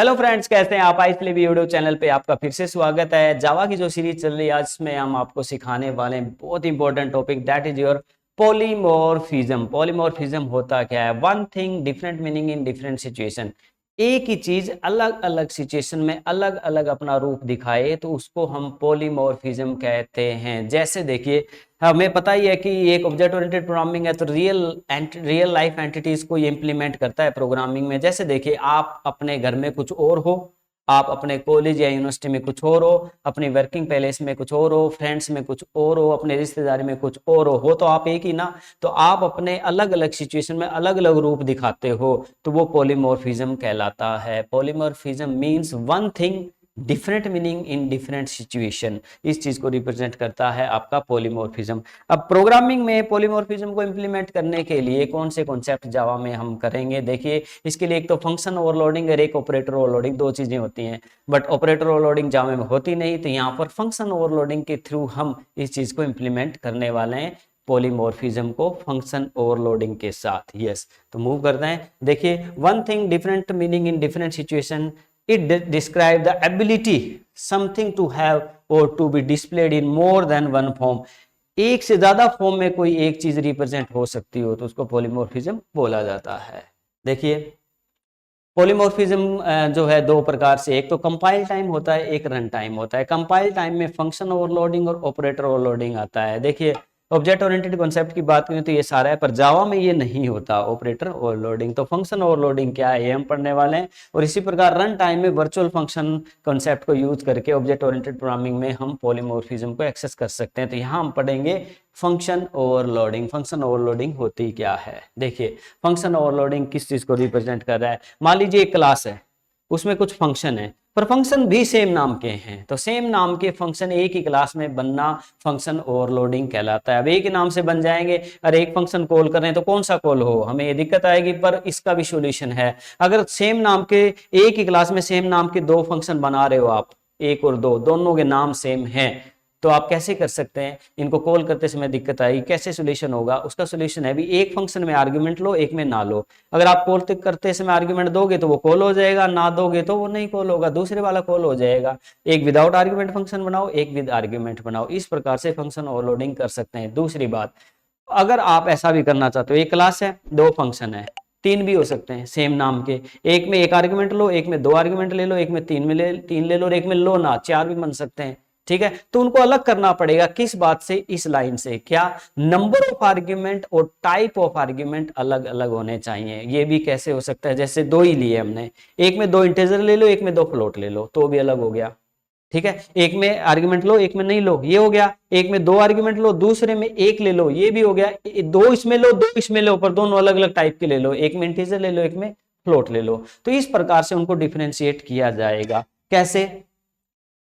Hello friends, कैसे हैं आप। आइसले भी यूट्यूब चैनल पे आपका फिर से स्वागत है। जावा की जो सीरीज चल रही है, आज में हम आपको सिखाने वाले हैं बहुत important topic, that is your polymorphism. Polymorphism होता क्या है? One thing different meaning in different situation. एक ही चीज अलग अलग सिचुएशन में अलग अलग अपना रूप दिखाए तो उसको हम पॉलीमॉर्फिज्म कहते हैं। जैसे देखिए, हमें पता ही है कि एक ऑब्जेक्ट ओरिएंटेड प्रोग्रामिंग है तो रियल लाइफ एंटिटीज को ये इंप्लीमेंट करता है प्रोग्रामिंग में। जैसे देखिए, आप अपने घर में कुछ और हो, आप अपने कॉलेज या यूनिवर्सिटी में कुछ और हो, अपनी वर्किंग प्लेस में कुछ और हो, फ्रेंड्स में कुछ और हो, अपने रिश्तेदारी में कुछ और हो तो आप एक ही ना। तो आप अपने अलग अलग सिचुएशन में अलग अलग रूप दिखाते हो तो वो पॉलीमॉर्फिज्म कहलाता है। Polymorphism means one thing different meaning in different situation. इस चीज को रिप्रेजेंट करता है आपका पॉलीमॉर्फिज्म। अब प्रोग्रामिंग में पॉलीमॉर्फिज्म को इंप्लीमेंट करने के लिए कौन से कॉन्सेप्ट जावा में हम करेंगे? देखिए, इसके लिए एक तो फंक्शन ओवरलोडिंग और एक ऑपरेटर ओवरलोडिंग, दो चीजें होती हैं। बट ऑपरेटर ओवरलोडिंग जावा में होती नहीं, तो यहाँ पर फंक्शन ओवरलोडिंग के थ्रू हम इस चीज को इंप्लीमेंट करने वाले हैं, पॉलीमॉर्फिज्म को फंक्शन ओवरलोडिंग के साथ। यस, तो मूव करते हैं। देखिए, one thing different meaning in different situation, it describe the ability something to have or to be displayed in more than one form। एक से ज्यादा फॉर्म में कोई एक चीज रिप्रेजेंट हो सकती हो तो उसको पॉलीमॉर्फिज्म बोला जाता है। देखिए, पॉलीमॉर्फिज्म जो है दो प्रकार से, एक तो कंपाइल टाइम होता है, एक रन टाइम होता है। कंपाइल टाइम में फंक्शन ओवरलोडिंग और ऑपरेटर ओवरलोडिंग आता है। देखिए, ऑब्जेक्ट ओरिएंटेड कॉन्सेप्ट की बात करें तो ये सारा है, पर जावा में ये नहीं होता ऑपरेटर ओवरलोडिंग। तो फंक्शन ओवरलोडिंग क्या है ये हम पढ़ने वाले हैं। और इसी प्रकार रन टाइम में वर्चुअल फंक्शन कॉन्सेप्ट को यूज करके ऑब्जेक्ट ओरिएंटेड प्रोग्रामिंग में हम पॉलीमॉर्फिज्म को एक्सेस कर सकते हैं। तो यहाँ हम पढ़ेंगे फंक्शन ओवरलोडिंग। फंक्शन ओवरलोडिंग होती क्या है? देखिए, फंक्शन ओवरलोडिंग किस चीज को रिप्रेजेंट कर रहा है? मान लीजिए एक क्लास है, उसमें कुछ फंक्शन है, पर फंक्शन भी सेम नाम के हैं, तो सेम नाम के फंक्शन एक ही क्लास में बनना फंक्शन ओवरलोडिंग कहलाता है। अब एक ही नाम से बन जाएंगे, अरे एक फंक्शन कॉल कर रहे हैं तो कौन सा कॉल हो, हमें ये दिक्कत आएगी। पर इसका भी सॉल्यूशन है। अगर सेम नाम के एक ही क्लास में सेम नाम के दो फंक्शन बना रहे हो आप, एक और दो, दोनों के नाम सेम हैं, तो आप कैसे कर सकते हैं? इनको कॉल करते समय दिक्कत आएगी, कैसे सॉल्यूशन होगा? उसका सॉल्यूशन है भी एक फंक्शन में आर्गुमेंट लो, एक में ना लो। अगर आप कॉल करते समय आर्गुमेंट दोगे तो वो कॉल हो जाएगा, ना दोगे तो वो नहीं कॉल होगा, दूसरे वाला कॉल हो जाएगा। एक विदाउट आर्गुमेंट फंक्शन बनाओ, एक विद आर्गुमेंट बनाओ। इस प्रकार से फंक्शन ओवरलोडिंग कर सकते हैं। दूसरी बात, अगर आप ऐसा भी करना चाहते हो, एक क्लास है, दो फंक्शन है, तीन भी हो सकते हैं सेम नाम के, एक में एक आर्गुमेंट लो, एक में दो आर्गुमेंट ले लो, एक में तीन ले लो, और एक में लो ना, चार भी बन सकते हैं। ठीक है, तो उनको अलग करना पड़ेगा। किस बात से? इस लाइन से। क्या? नंबर ऑफ आर्ग्यूमेंट और टाइप ऑफ आर्ग्यूमेंट अलग अलग होने चाहिए। ये भी कैसे हो सकता है? जैसे दो ही लिए हमने, एक में दो इंटीजर ले लो, एक में दो फ्लोट ले लो, तो भी अलग हो गया। ठीक है, एक में आर्ग्यूमेंट लो, एक में नहीं लो, ये हो गया। एक में दो आर्ग्यूमेंट लो, दूसरे में एक ले लो, ये भी हो गया। दो इसमें लो, दो इसमें लो, पर दोनों अलग अलग टाइप के ले लो, एक में इंटीजर ले लो, एक में फ्लोट ले लो। तो इस प्रकार से उनको डिफरेंशिएट किया जाएगा। कैसे?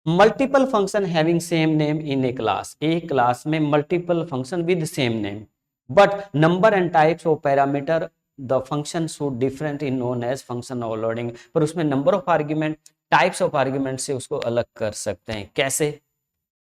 Multiple function having same name in a class. एक क्लास में multiple function with same name, but number and types of parameter the function should different in known as function overloading. पर उसमें number of argument, types of argument से उसको अलग कर सकते हैं। कैसे?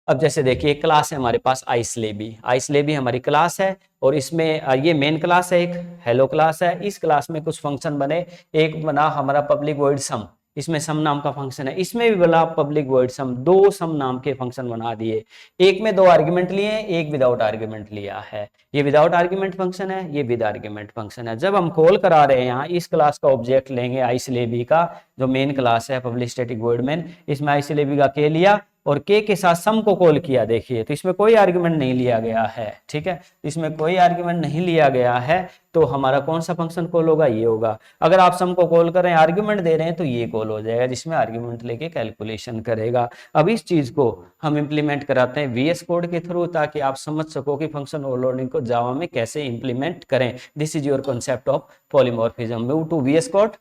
अब जैसे देखिए, एक क्लास है हमारे पास आइसलेबी। आइसलेबी हमारी क्लास है और इसमें ये मेन क्लास है, एक हेलो क्लास है। इस क्लास में कुछ फंक्शन बने, एक बना हमारा पब्लिक वॉइड सम, इसमें सम नाम का फंक्शन है, इसमें भी बना पब्लिक वॉइड सम। दो सम नाम के फंक्शन बना दिए, एक में दो आर्ग्यूमेंट लिए, एक विदाउट आर्ग्यूमेंट लिया है। ये विदाउट आर्ग्यूमेंट फंक्शन है, ये विद आर्ग्यूमेंट फंक्शन है। जब हम कॉल करा रहे हैं यहाँ, इस क्लास का ऑब्जेक्ट लेंगे आइसलेबी का, जो मेन क्लास है पब्लिक स्टैटिक वॉइड मेन, इसमें आइसलेबी का के लिया और के साथ सम को कॉल किया। देखिए, तो इसमें कोई आर्गुमेंट नहीं लिया गया है। ठीक है, इसमें कोई आर्गुमेंट नहीं लिया गया है, तो हमारा कौन सा फंक्शन कॉल होगा? ये होगा। अगर आप सम को कॉल कर रहे हैं, आर्गुमेंट दे रहे हैं, तो ये कॉल हो जाएगा, जिसमें आर्गुमेंट लेके कैलकुलेशन करेगा। अब इस चीज को हम इंप्लीमेंट कराते हैं VS कोड के थ्रू, ताकि आप समझ सको कि फंक्शन ओवरलोडिंग को जावा में कैसे इंप्लीमेंट करें। This is your concept of polymorphism. Move to VS code.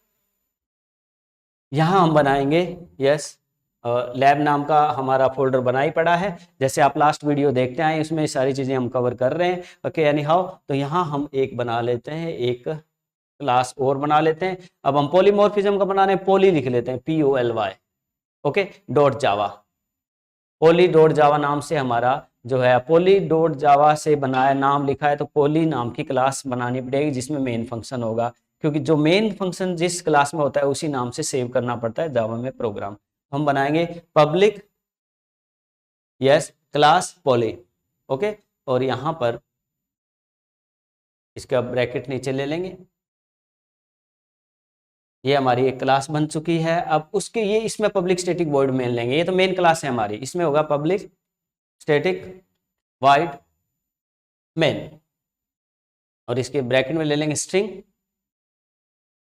यहां हम बनाएंगे, यस, लैब नाम का हमारा फोल्डर बना ही पड़ा है। जैसे आप लास्ट वीडियो देखते आए, उसमें सारी चीजें हम कवर कर रहे हैं। ओके, यानी हाउ, तो यहाँ हम एक बना लेते हैं, एक क्लास और बना लेते हैं। अब हम पॉलीमॉर्फिज्म का बना रहे हैं, पॉली लिख लेते हैं, POLY। ओके, डॉट जावा, पॉली डॉट जावा नाम से हमारा जो है, पॉली डॉट जावा से बनाया, नाम लिखा है, तो पॉली नाम की क्लास बनानी पड़ेगी जिसमें मेन फंक्शन होगा। क्योंकि जो मेन फंक्शन जिस क्लास में होता है उसी नाम से सेव करना पड़ता है जावा में प्रोग्राम। हम बनाएंगे public yes class poly, okay, और यहां पर इसका ब्रैकेट नीचे ले लेंगे। ये हमारी एक क्लास बन चुकी है। अब उसके ये इसमें पब्लिक स्टैटिक वॉइड मेन लेंगे, ये तो मेन क्लास है हमारी, इसमें होगा पब्लिक स्टैटिक वॉइड मेन, और इसके ब्रैकेट में ले लेंगे स्ट्रिंग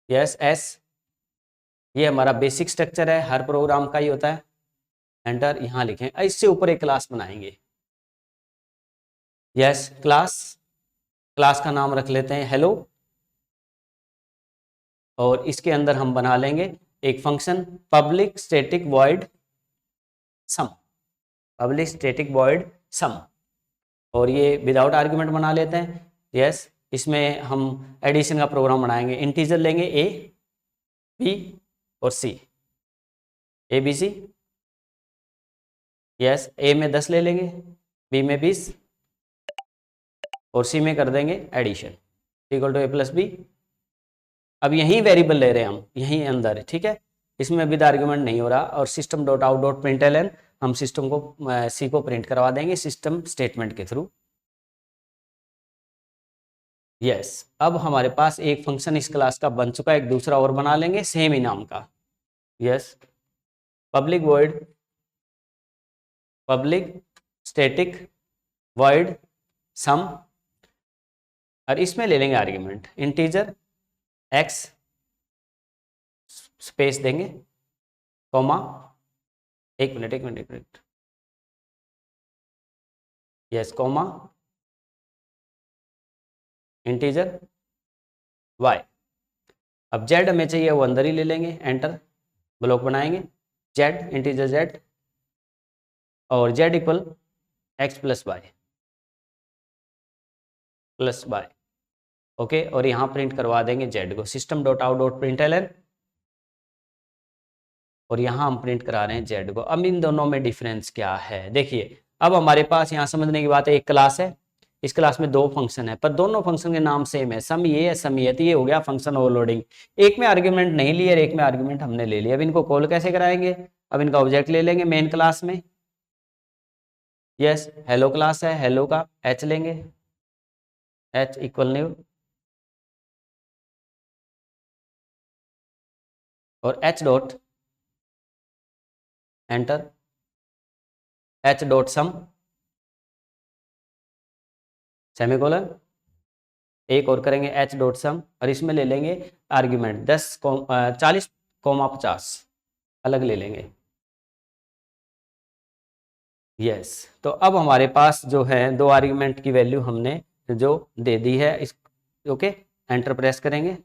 यस एस। ये हमारा बेसिक स्ट्रक्चर है, हर प्रोग्राम का ही होता है। एंटर, यहां लिखें, इससे ऊपर एक क्लास बनाएंगे यस क्लास। क्लास का नाम रख लेते हैं हेलो, और इसके अंदर हम बना लेंगे एक फंक्शन पब्लिक स्टैटिक वॉइड सम, पब्लिक स्टैटिक वॉइड सम, और ये विदाउट आर्गुमेंट बना लेते हैं यस। इसमें हम एडिशन का प्रोग्राम बनाएंगे, इंटीजर लेंगे ए बी और सी, ए बी सी यस, ए में 10 ले लेंगे, बी में 20 और सी में कर देंगे addition equal to A plus B. अब यही वेरिएबल ले रहे हैं हम यहीं अंदर, ठीक है, इसमें विद आर्गुमेंट नहीं हो रहा। और system dot out dot println हम सिस्टम को सी को प्रिंट करवा देंगे सिस्टम स्टेटमेंट के थ्रू यस। अब हमारे पास एक फंक्शन इस क्लास का बन चुका है, एक दूसरा और बना लेंगे सेम ही नाम का yes, public void public static void sum, और इसमें ले लेंगे आर्गुमेंट इंटीजर एक्स स्पेस देंगे कॉमा, एक मिनट यस, कॉमा इंटीजर वाई। अब जेड हमें चाहिए वो अंदर ही ले लेंगे, एंटर, ब्लॉक बनाएंगे जेड इंटीजर जेड, और z equal x plus y okay, और यहाँ प्रिंट करवा देंगे जेड को system dot out dot println, और यहाँ हम प्रिंट करा रहे हैं जेड को। अब इन दोनों में डिफरेंस क्या है देखिए, अब हमारे पास यहाँ समझने की बात है, एक क्लास है, इस क्लास में 2 फंक्शन है, पर दोनों फंक्शन के नाम सेम है, सम ये है सम ये है, तो ये हो गया फंक्शन ओवरलोडिंग। एक में आर्ग्यूमेंट नहीं लिए और एक में आर्ग्यूमेंट हमने ले लिया। अब इनको कॉल कैसे कराएंगे, अब इनका ऑब्जेक्ट ले लेंगे मेन क्लास में यस, हेलो क्लास है, हेलो का एच लेंगे, एच इक्वल न्यू, और H dot enter, H dot sum semicolon, एक और करेंगे एच डॉट सम, और इसमें ले लेंगे आर्ग्यूमेंट 40 कोमा 50 अलग ले लेंगे यस। तो अब हमारे पास जो है 2 आर्ग्यूमेंट की वैल्यू हमने जो दे दी है इस, ओके, एंटर प्रेस करेंगे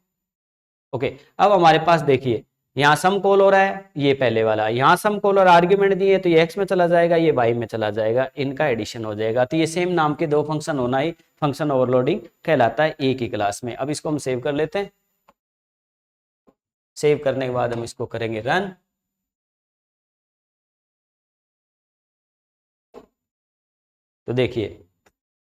ओके। अब हमारे पास देखिए यहाँ सम कॉल हो रहा है, ये पहले वाला, यहाँ सम कॉल और आर्ग्यूमेंट दिए तो ये एक्स में चला जाएगा, ये वाई में चला जाएगा, इनका एडिशन हो जाएगा। तो ये सेम नाम के 2 फंक्शन होना ही फंक्शन ओवरलोडिंग कहलाता है एक ही क्लास में। अब इसको हम सेव कर लेते हैं, सेव करने के बाद हम इसको करेंगे रन। तो देखिए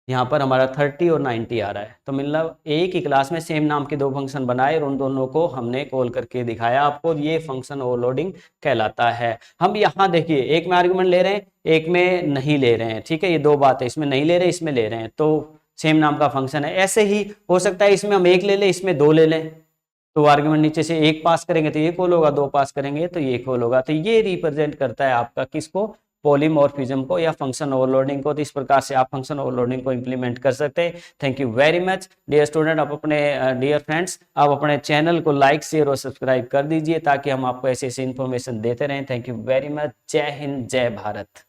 यहाँ पर हमारा 30 और 90 आ रहा है, तो मतलब एक ही क्लास में सेम नाम के 2 फंक्शन बनाए और उन दोनों को हमने कॉल करके दिखाया आपको, ये फंक्शन ओवरलोडिंग कहलाता है। हम यहाँ देखिए एक में आर्गुमेंट ले रहे हैं एक में नहीं ले रहे हैं, ठीक है, ये 2 बात है, इसमें नहीं ले रहे इसमें ले रहे हैं, तो सेम नाम का फंक्शन है। ऐसे ही हो सकता है इसमें हम 1 ले लें इसमें 2 ले लें, तो आर्गुमेंट नीचे से 1 पास करेंगे तो ये कॉल होगा, 2 पास करेंगे तो ये कॉल होगा। तो ये रिप्रेजेंट करता है आपका किसको, पॉलीमॉर्फिज्म को या फंक्शन ओवरलोडिंग को। तो इस प्रकार से आप फंक्शन ओवरलोडिंग को इंप्लीमेंट कर सकते हैं। Thank you very much dear student, आप अपने डियर फ्रेंड्स आप अपने चैनल को लाइक शेयर और सब्सक्राइब कर दीजिए ताकि हम आपको ऐसे ऐसे इन्फॉर्मेशन देते रहें। थैंक यू वेरी मच, जय हिंद जय भारत।